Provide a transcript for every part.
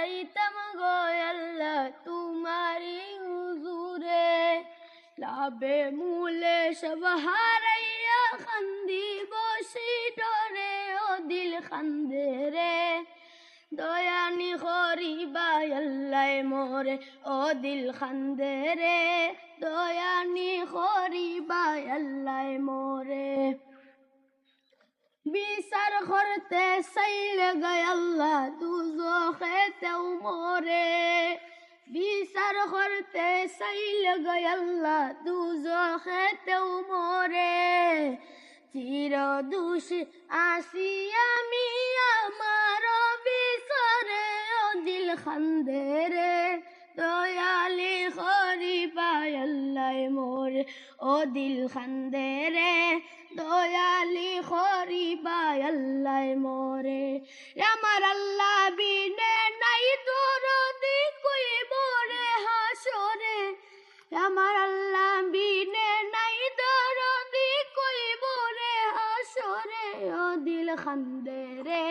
যাইতাম গো আল্লাহ তোমারি হুজুরে। লাভে মূলে সব হারাইয়া খান্দি বসি ডরে ও দিল খান্দে রে। দয়ানি করিবা আল্লাহ মোরে ও দিল খান্দে রে। দয়ানি করিবা আল্লাহ মোরে। বিচার করতে চাইলে গায় আল্লাহ দুজখেতেও মোরে। বিচার করতে চাইলে গায় আল্লাহ দুজখেতেও মোরে। চির দোষী আসি আমি আমার বিচারে ও দিল খান্দে রে। দয়ালি করিবা আল্লাহ মোরে ও দিল খান্দে রে। দয়ালি করিবা আল্লাহ মোরে। আমার আল্লাহ বিনে নাই দরদি কইব রে হাসরে। আমার আল্লাহ বিনে নাই দরদি কইব রে হাসরে ও দিল খান্দে রে।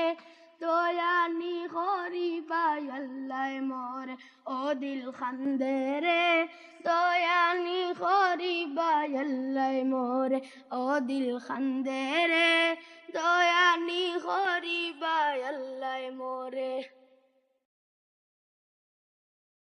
দয়ানি করিবা আল্লাহ মোরে ও দিল খান্দে রে। দয়ানি করিবা আল্লাহ মোরে ও দিল খান্দে রে। দয়ানি করিবা আল্লাহ মোরে।